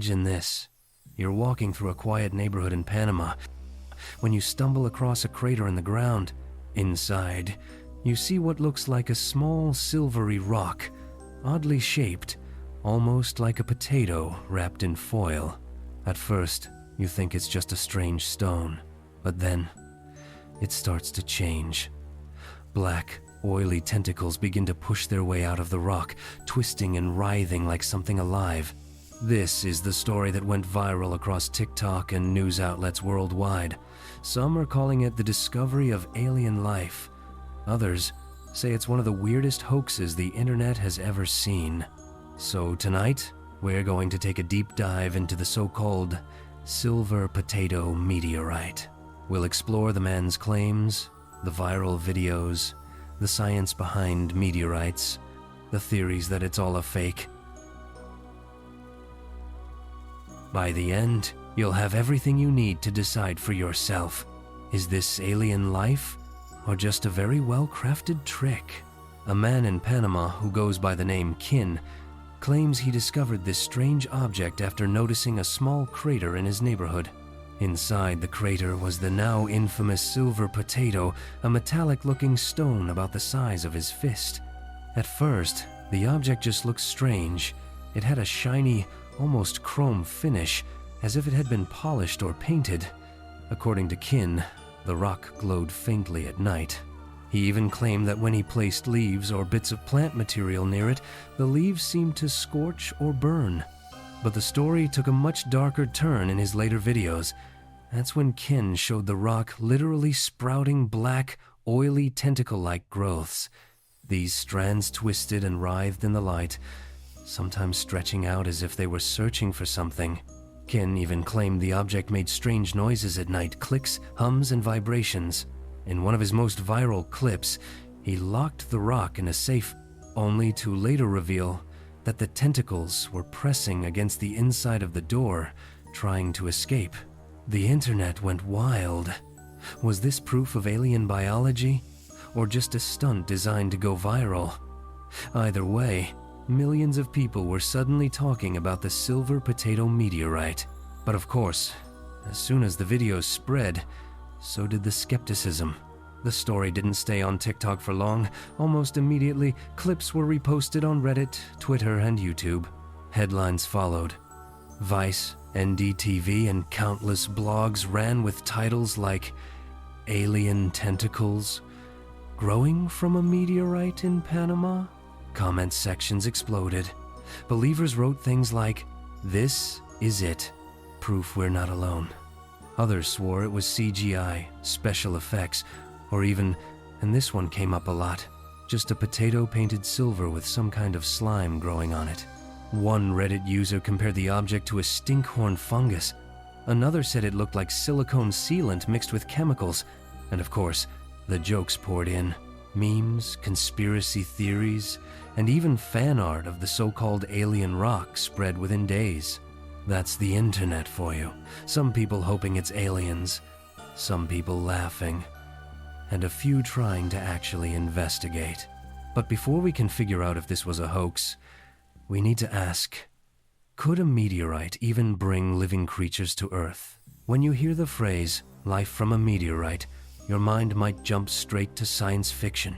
Imagine this. You're walking through a quiet neighborhood in Panama when you stumble across a crater in the ground. Inside, you see what looks like a small silvery rock, oddly shaped, almost like a potato wrapped in foil. At first, you think it's just a strange stone, but then it starts to change. Black, oily tentacles begin to push their way out of the rock, twisting and writhing like something alive. This is the story that went viral across TikTok and news outlets worldwide. Some are calling it the discovery of alien life. Others say it's one of the weirdest hoaxes the internet has ever seen. So tonight, we're going to take a deep dive into the so-called silver potato meteorite. We'll explore the man's claims, the viral videos, the science behind meteorites, the theories that it's all a fake. By the end, you'll have everything you need to decide for yourself. Is this alien life, or just a very well-crafted trick? A man in Panama who goes by the name Kin claims he discovered this strange object after noticing a small crater in his neighborhood. Inside the crater was the now infamous silver potato, a metallic-looking stone about the size of his fist. At first, the object just looked strange. It had a shiny, almost chrome finish, as if it had been polished or painted. According to Kin, the rock glowed faintly at night. He even claimed that when he placed leaves or bits of plant material near it, the leaves seemed to scorch or burn. But the story took a much darker turn in his later videos. That's when Kin showed the rock literally sprouting black, oily tentacle-like growths. These strands twisted and writhed in the light, sometimes stretching out as if they were searching for something. Kin even claimed the object made strange noises at night, clicks, hums, and vibrations. In one of his most viral clips, he locked the rock in a safe, only to later reveal that the tentacles were pressing against the inside of the door, trying to escape. The internet went wild. Was this proof of alien biology, or just a stunt designed to go viral? Either way, millions of people were suddenly talking about the silver potato meteorite. But of course, as soon as the videos spread, so did the skepticism. The story didn't stay on TikTok for long. Almost immediately, clips were reposted on Reddit, Twitter, and YouTube. Headlines followed. Vice, NDTV, and countless blogs ran with titles like "Alien Tentacles," "Growing from a Meteorite in Panama?" Comment sections exploded. Believers wrote things like, "This is it. Proof we're not alone." Others swore it was CGI, special effects, or even, and this one came up a lot, just a potato painted silver with some kind of slime growing on it. One Reddit user compared the object to a stinkhorn fungus. Another said it looked like silicone sealant mixed with chemicals. And of course, the jokes poured in. Memes, conspiracy theories, and even fan art of the so-called alien rock spread within days. That's the internet for you. Some people hoping it's aliens, some people laughing, and a few trying to actually investigate. But before we can figure out if this was a hoax, we need to ask, could a meteorite even bring living creatures to Earth? When you hear the phrase, life from a meteorite, your mind might jump straight to science fiction.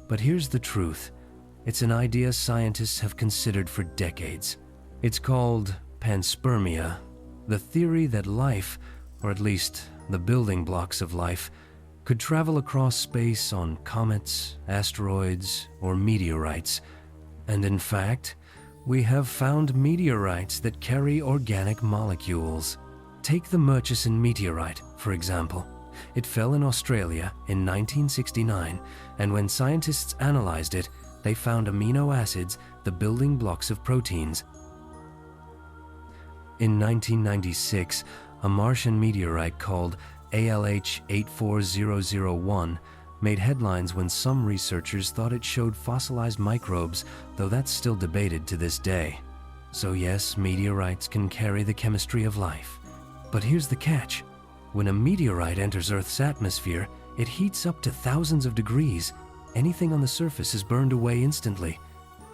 But here's the truth. It's an idea scientists have considered for decades. It's called panspermia, the theory that life, or at least the building blocks of life, could travel across space on comets, asteroids, or meteorites. And in fact, we have found meteorites that carry organic molecules. Take the Murchison meteorite, for example. It fell in Australia in 1969, and when scientists analyzed it, they found amino acids, the building blocks of proteins. In 1996, a Martian meteorite called ALH 84001 made headlines when some researchers thought it showed fossilized microbes, though that's still debated to this day. So yes, meteorites can carry the chemistry of life. But here's the catch. When a meteorite enters Earth's atmosphere, it heats up to thousands of degrees. Anything on the surface is burned away instantly.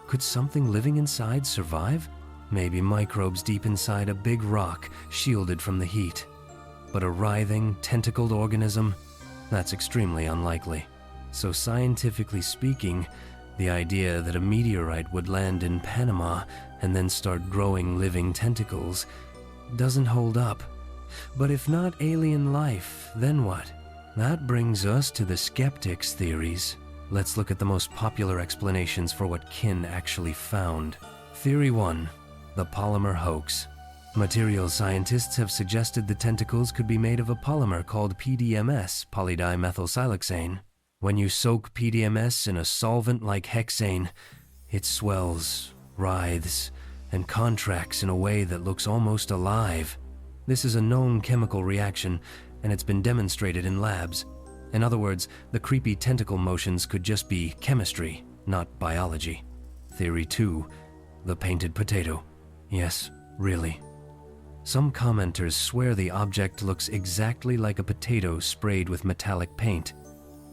Could something living inside survive? Maybe microbes deep inside a big rock shielded from the heat. But a writhing, tentacled organism? That's extremely unlikely. So scientifically speaking, the idea that a meteorite would land in Panama and then start growing living tentacles doesn't hold up. But if not alien life, then what? That brings us to the skeptics' theories. Let's look at the most popular explanations for what Kin actually found. Theory 1. The polymer hoax. Materials scientists have suggested the tentacles could be made of a polymer called PDMS, polydimethylsiloxane. When you soak PDMS in a solvent like hexane, it swells, writhes, and contracts in a way that looks almost alive. This is a known chemical reaction, and it's been demonstrated in labs. In other words, the creepy tentacle motions could just be chemistry, not biology. Theory 2. The painted potato. Yes, really. Some commenters swear the object looks exactly like a potato sprayed with metallic paint.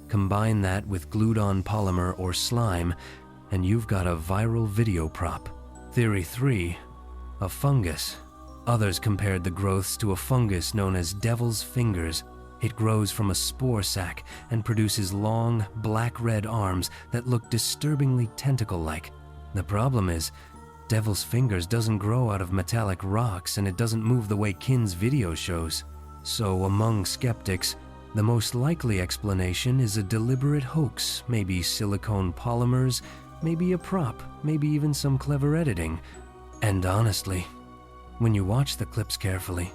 Combine that with glued-on polymer or slime, and you've got a viral video prop. Theory 3. A fungus. Others compared the growths to a fungus known as devil's fingers. It grows from a spore sac and produces long, black-red arms that look disturbingly tentacle-like. The problem is, devil's fingers doesn't grow out of metallic rocks, and it doesn't move the way Kin's video shows. So among skeptics, the most likely explanation is a deliberate hoax, maybe silicone polymers, maybe a prop, maybe even some clever editing. And honestly, when you watch the clips carefully,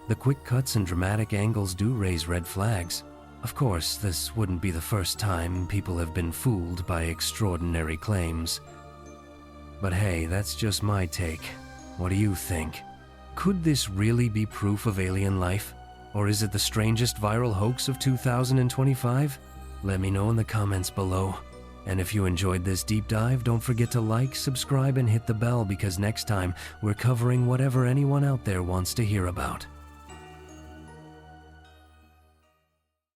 the quick cuts and dramatic angles do raise red flags. Of course, this wouldn't be the first time people have been fooled by extraordinary claims. But hey, that's just my take. What do you think? Could this really be proof of alien life? Or is it the strangest viral hoax of 2025? Let me know in the comments below. And if you enjoyed this deep dive, don't forget to like, subscribe, and hit the bell, because next time we're covering whatever anyone out there wants to hear about.